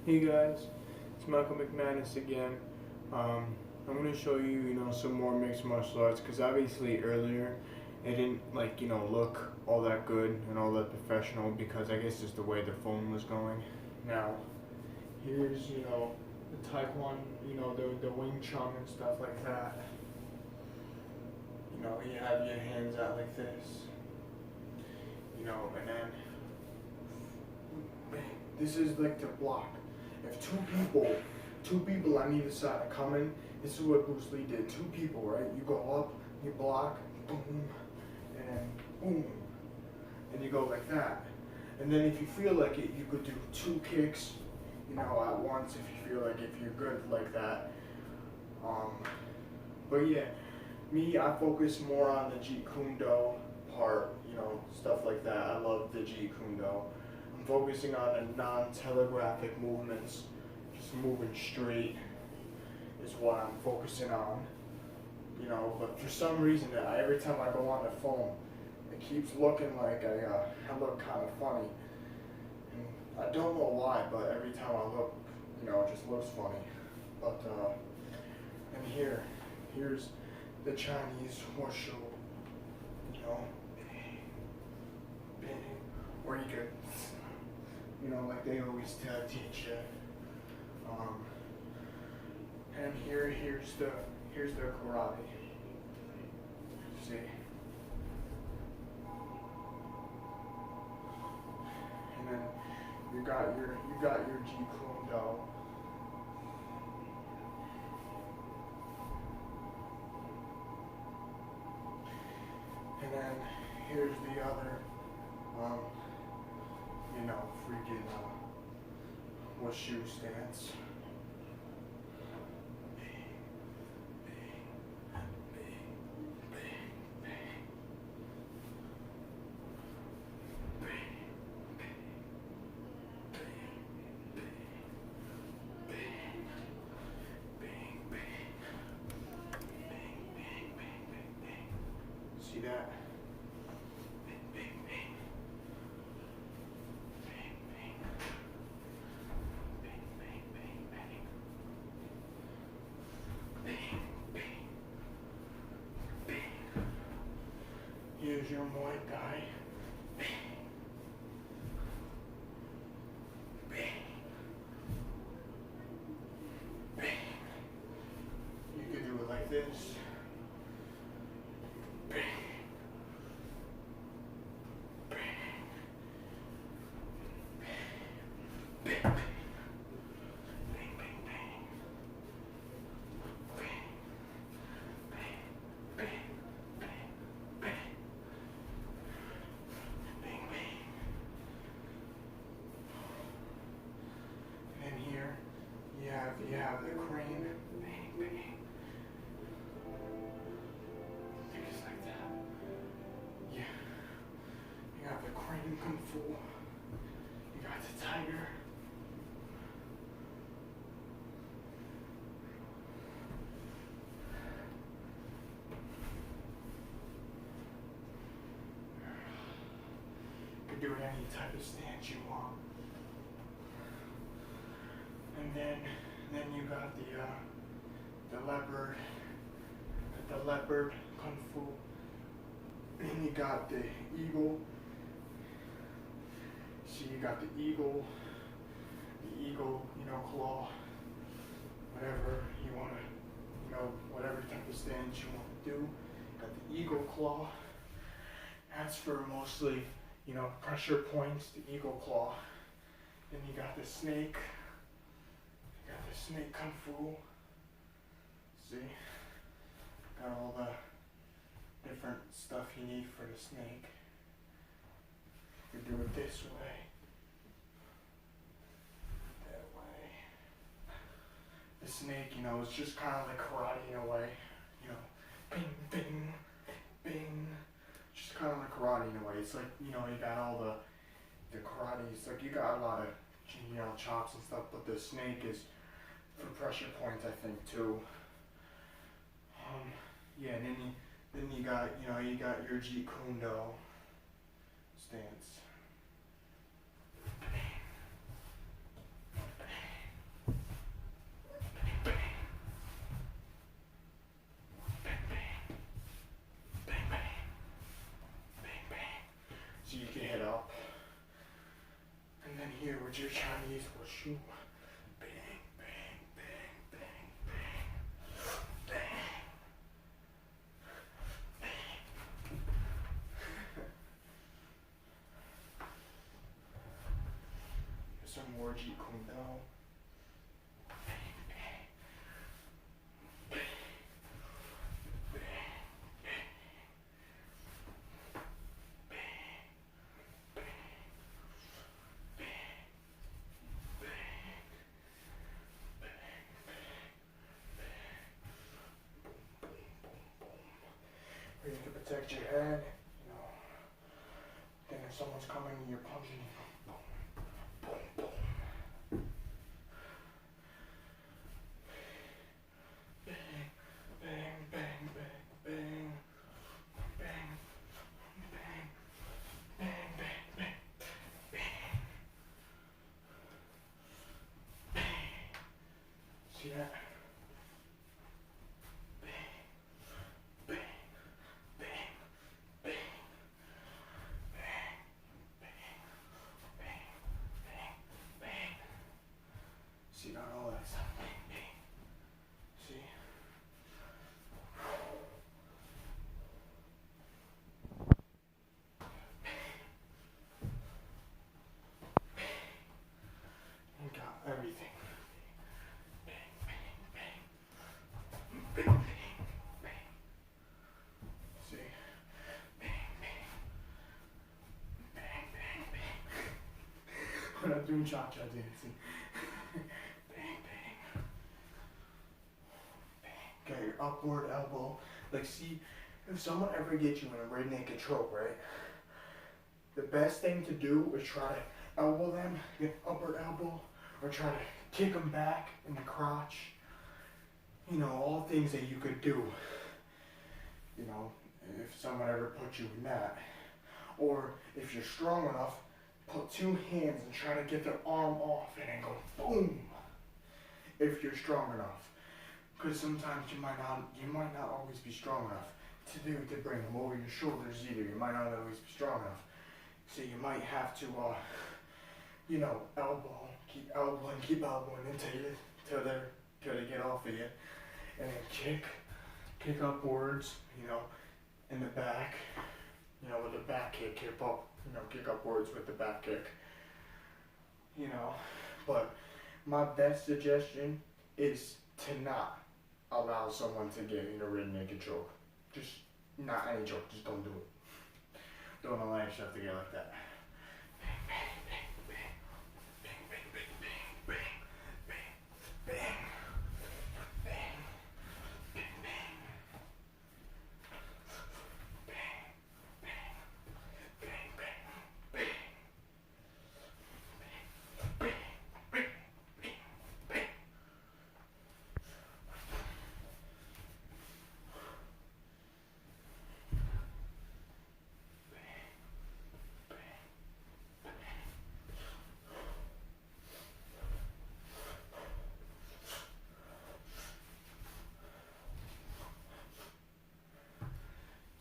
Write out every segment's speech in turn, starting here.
Hey guys, it's Michael McManus again. I'm going to show you, some more mixed martial arts because obviously earlier it didn't look all that good and all that professional because I guess just the way the phone was going. Now, here's, the Taekwondo, the Wing Chun and stuff like that. You have your hands out like this, and then this is like the block. If two people on either side are coming, this is what Bruce Lee did. Two people, right? You go up, you block, boom, and boom, and you go like that. And then if you feel like it, you could do two kicks, at once if you feel like if you're good like that. But yeah, I focus more on the Jeet Kune Do part, stuff like that. I love the Jeet Kune Do. I'm focusing on the non-telegraphic movements, just moving straight is what I'm focusing on, but for some reason, every time I go on the phone, it keeps looking like I look kind of funny. And I don't know why, but every time I look, it just looks funny. But, and here's the Chinese horseshoe, or you could, like they always teach you. And here's the karate. See? And then you got your Jeet Kune Do. And then here's the other, freaking horseshoe stance. See that? Bang, bang, bang. Bang, bang. Bang, bang, bang, bang. Bang, bang. Bang. Here's your Muay Thai. Bang. Bang. Bang. You can do it like this. You have the crane, bang, bang. Just like that. Yeah. You got the crane kung fu. You got the tiger. You can do it any type of stance you want. And then you got the leopard kung fu. And you got the eagle. See, you got the eagle, claw, whatever you want to, whatever type of stance you want to do. Got the eagle claw. That's for mostly, pressure points, the eagle claw. Then you got the snake. Snake kung fu. See? Got all the different stuff you need for the snake. You can do it this way. That way. The snake, it's just kind of like karate in a way. Bing, bing, bing. Just kind of like karate in a way. It's like, you got all the karate. It's like you got a lot of, chops and stuff, but the snake is for pressure points, I think, too. Yeah, and then you got your Jeet Kune Do stance. But your Chinese will shoot. Bang, bang, bang, bang, bang, bang. Here's some more Jeet Kune Do. Where you can protect your head, you know. Then if someone's coming and you're punching, boom, boom, boom. Bang, bang, bang, bang, bang, bang, bang, bang, bang, bang, bang, bang. See that? See, not all that stuff. Bang, bang. See? You got everything. Bang, bang, bang. Bang, bang, bang. See? Bang, bang. Bang, bang, bang. We're not doing cha-cha dancing. Okay, your upward elbow. Like, see, if someone ever gets you in a rear naked choke, right? The best thing to do is try to elbow them, get upward elbow, or try to kick them back in the crotch. You know, all things that you could do. You know, if someone ever put you in that. Or if you're strong enough, put two hands and try to get their arm off and then go boom. If you're strong enough. Because sometimes you might not always be strong enough to bring them over your shoulders either. You might not always be strong enough. So you might have to, you know, keep elbowing until they get off of you. And then kick upwards, you know, in the back, you know, with the back kick, kick upwards with the back kick, you know. But my best suggestion is to not allow someone to get in a rear naked choke. Just not any choke, just don't do it. Don't allow yourself to get like that. Bang, bang, bang, bang. Bang, bang, bang, bang, bang, bang, bang, bang, bang, bang. Bang, bang, bang, bang, bang. Bang, bang, bang, bang.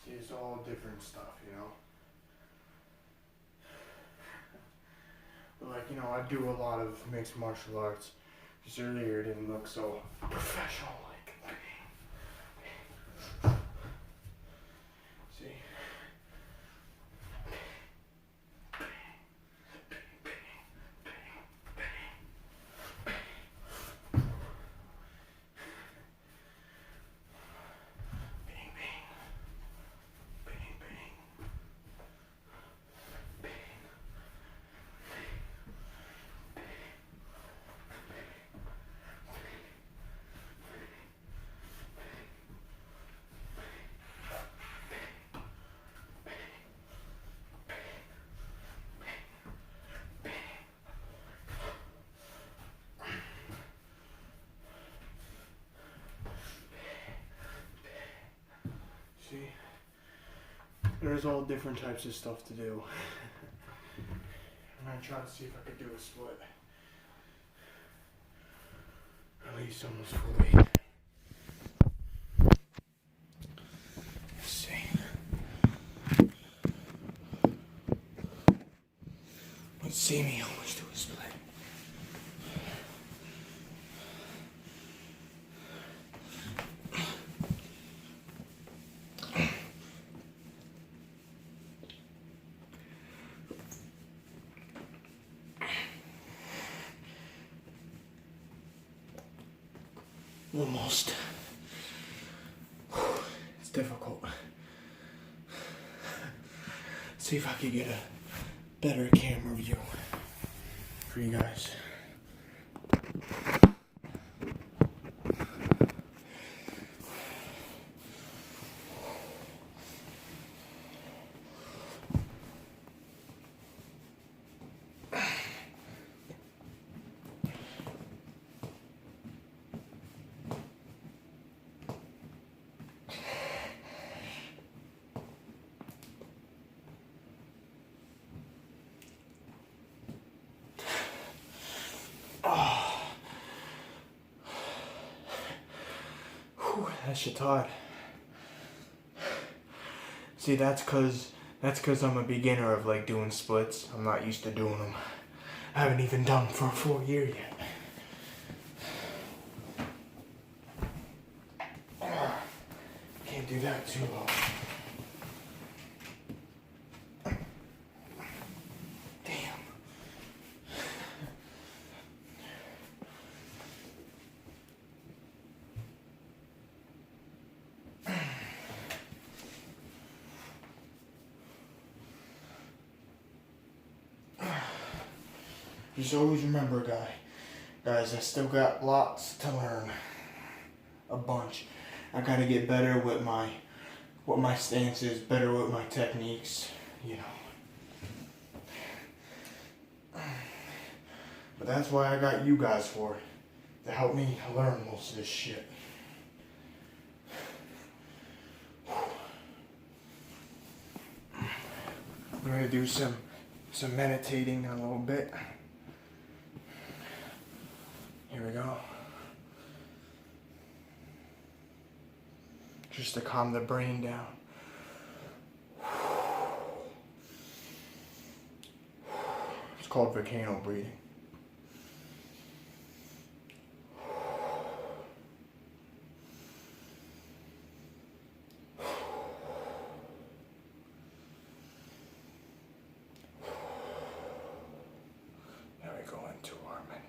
See, it's all different stuff, you know. But like, you know, I do a lot of mixed martial arts. Just earlier it didn't look so professional like. See? See? There's all different types of stuff to do. I'm gonna try to see if I could do a split. At least almost fully. Let's see. Let's see me almost do a split. Almost. It's difficult. See if I can get a better camera view for you guys. That shit's hard. See, that's cause I'm a beginner of like doing splits. I'm not used to doing them. I haven't even done them for a full year yet. Can't do that too low. Just always remember, guys, I still got lots to learn. A bunch. I gotta get better with my stances, better with my techniques, you know. But that's why I got you guys for it, to help me learn most of this shit. I'm gonna do some meditating in a little bit. Here we go. Just to calm the brain down. It's called volcano breathing. Now we go into our meditation.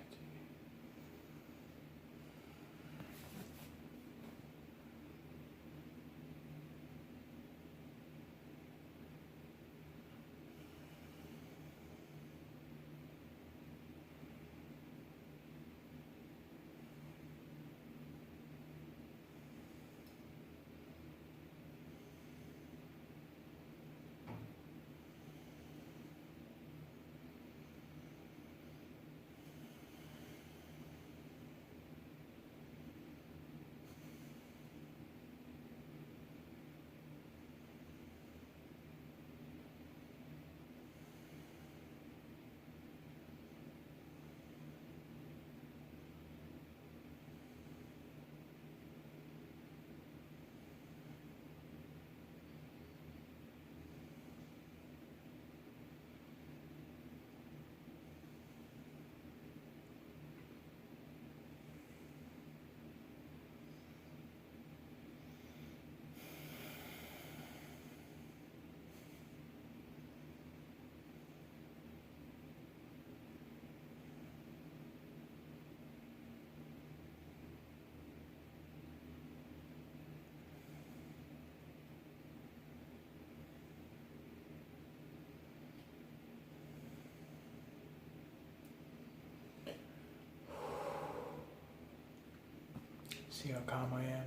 See how calm I am?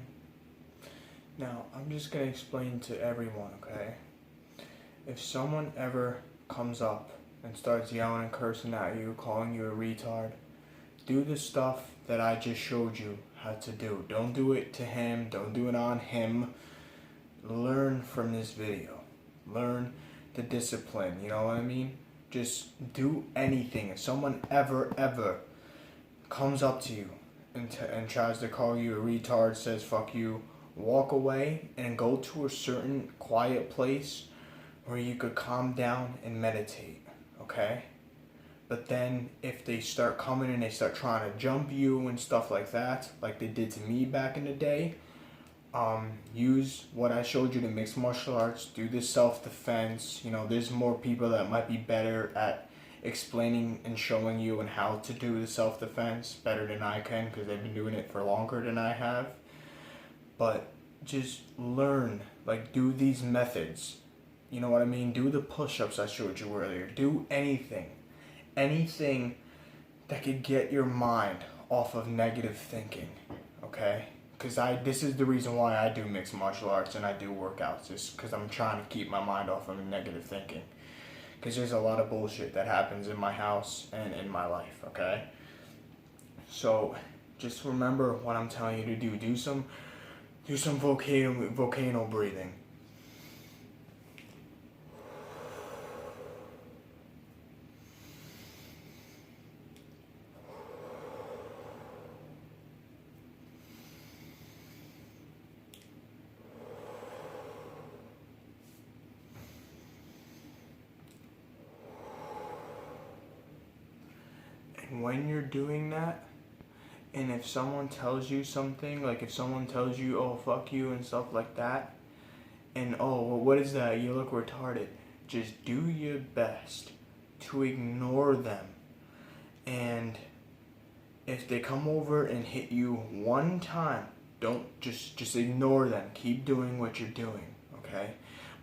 Now, I'm just going to explain to everyone, okay? If someone ever comes up and starts yelling and cursing at you, calling you a retard, do the stuff that I just showed you how to do. Don't do it to him. Don't do it on him. Learn from this video. Learn the discipline, you know what I mean? Just do anything. If someone ever comes up to you and tries to call you a retard, says fuck you, walk away and go to a certain quiet place where you could calm down and meditate, okay? But then if they start coming and they start trying to jump you and stuff like that, like they did to me back in the day, use what I showed you, the mixed martial arts, do the self-defense. You know, there's more people that might be better at explaining and showing you and how to do the self-defense better than I can, because they've been doing it for longer than I have. But just learn, like, do these methods. You know what I mean? Do the push-ups I showed you earlier. Do anything that could get your mind off of negative thinking, okay? Because this is the reason why I do mixed martial arts and I do workouts, is because I'm trying to keep my mind off of negative thinking. Because there's a lot of bullshit that happens in my house and in my life, okay? So just remember what I'm telling you to do. Do some volcano breathing. And when you're doing that, and if someone tells you something, like if someone tells you, oh, fuck you and stuff like that, and oh, well, what is that? You look retarded. Just do your best to ignore them. And if they come over and hit you one time, don't just ignore them. Keep doing what you're doing, okay?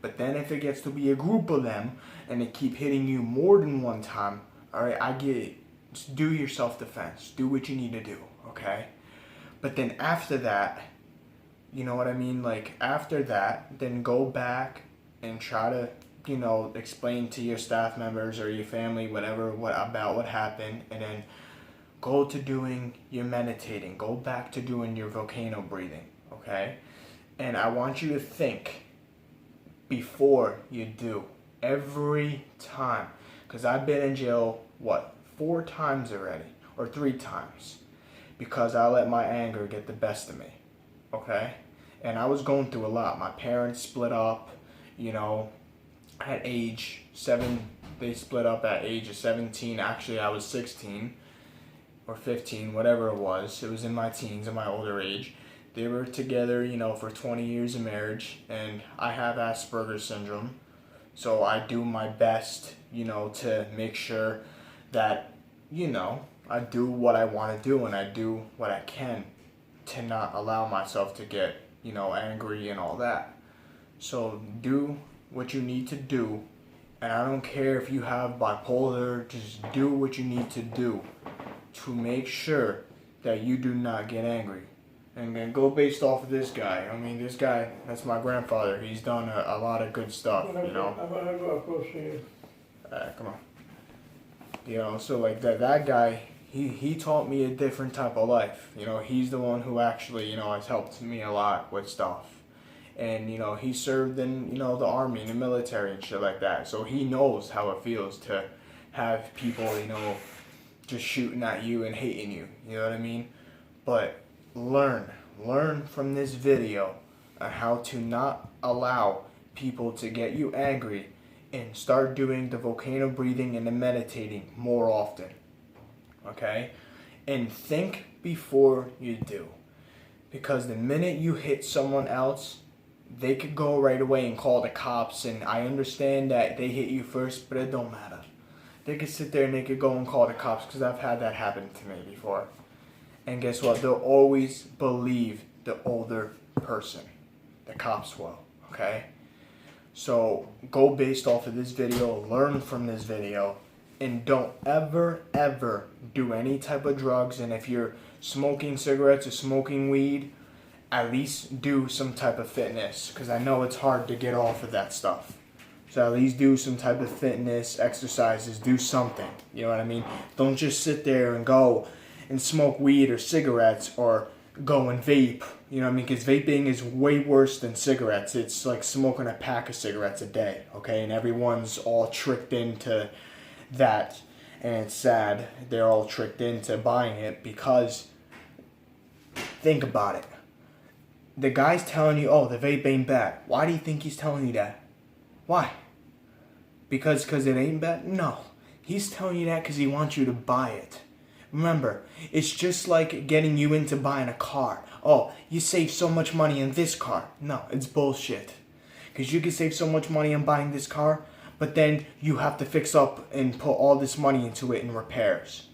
But then if it gets to be a group of them and they keep hitting you more than one time, all right, I get it. Just do your self-defense. Do what you need to do, okay? But then after that, you know what I mean? Like, after that, then go back and try to, explain to your staff members or your family, whatever, about what happened, and then go to doing your meditating. Go back to doing your volcano breathing, okay? And I want you to think before you do, every time. Because I've been in jail, 4 times already, or 3 times, because I let my anger get the best of me, okay? And I was going through a lot. My parents split up, at age 7, they split up at age of 17. Actually, I was 16 or 15, whatever it was. It was in my teens, in my older age. They were together, for 20 years of marriage, and I have Asperger's syndrome, so I do my best, to make sure that, I do what I want to do, and I do what I can to not allow myself to get, angry and all that. So do what you need to do, and I don't care if you have bipolar, just do what you need to do to make sure that you do not get angry. And then go based off of this guy. I mean, this guy, that's my grandfather. He's done a lot of good stuff, I'm gonna go approach you. Come on. So like that guy, he taught me a different type of life. He's the one who actually, has helped me a lot with stuff. And, he served in, the army and the military and shit like that. So he knows how it feels to have people, just shooting at you and hating you. You know what I mean? But learn from this video on how to not allow people to get you angry, and start doing the volcano breathing and the meditating more often, okay? And think before you do, because the minute you hit someone else, they could go right away and call the cops, and I understand that they hit you first, but it don't matter. They could sit there and they could go and call the cops, because I've had that happen to me before. And guess what? They'll always believe the older person. The cops will, okay? So go based off of this video, learn from this video, and don't ever do any type of drugs. And if you're smoking cigarettes or smoking weed, at least do some type of fitness, because I know it's hard to get off of that stuff. So at least do some type of fitness, exercises, do something. You know what I mean? Don't just sit there and go and smoke weed or cigarettes, or go and vape. You know what I mean? Because vaping is way worse than cigarettes. It's like smoking a pack of cigarettes a day, okay? And everyone's all tricked into that. And it's sad. They're all tricked into buying it, because think about it. The guy's telling you, oh, the vape ain't bad. Why do you think he's telling you that? Why? Because it ain't bad? No. He's telling you that because he wants you to buy it. Remember, it's just like getting you into buying a car. Oh, you save so much money in this car. No, it's bullshit. Because you can save so much money on buying this car, but then you have to fix up and put all this money into it in repairs.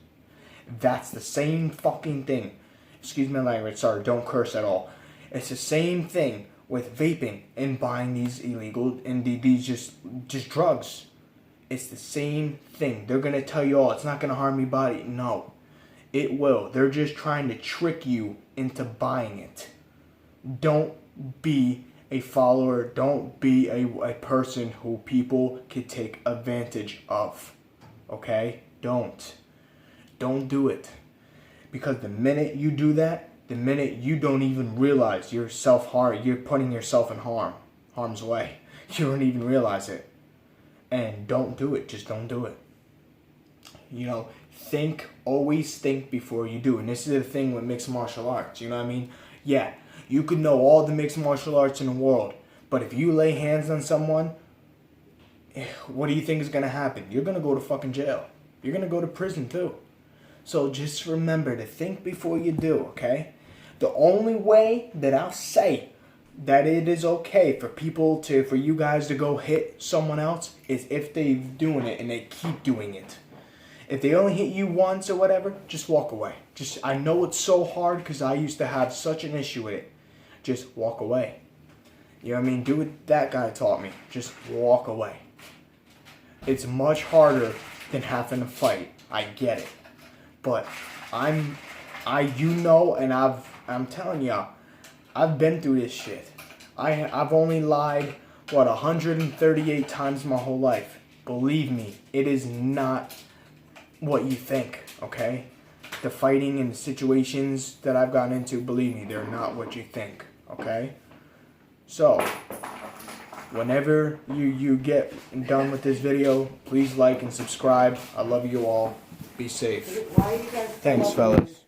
That's the same fucking thing. Excuse my language, sorry, don't curse at all. It's the same thing with vaping and buying these illegal and these just drugs. It's the same thing. They're gonna tell you, oh, it's not gonna harm your body. No, it will. They're just trying to trick you into buying it. Don't be a follower. Don't be a person who people can take advantage of. Okay? Don't do it. Because the minute you do that, the minute you don't even realize you're putting yourself in harm's way. You don't even realize it. And don't do it. Just don't do it. You know, always think before you do. And this is the thing with mixed martial arts. You know what I mean? Yeah, you could know all the mixed martial arts in the world. But if you lay hands on someone, what do you think is going to happen? You're going to go to fucking jail. You're going to go to prison too. So just remember to think before you do, okay? The only way that I'll say that it is okay for you guys to go hit someone else is if they're doing it and they keep doing it. If they only hit you once or whatever, just walk away. I know it's so hard because I used to have such an issue with it. Just walk away. You know what I mean? Do what that guy taught me. Just walk away. It's much harder than having to fight. I get it. But I'm telling y'all, I've been through this shit. I've only lied, 138 times my whole life. Believe me, it is not what you think, okay? The fighting and the situations that I've gotten into, believe me, they're not what you think, okay? So, whenever you get done with this video, please like and subscribe. I love you all. Be safe. Thanks, fellas.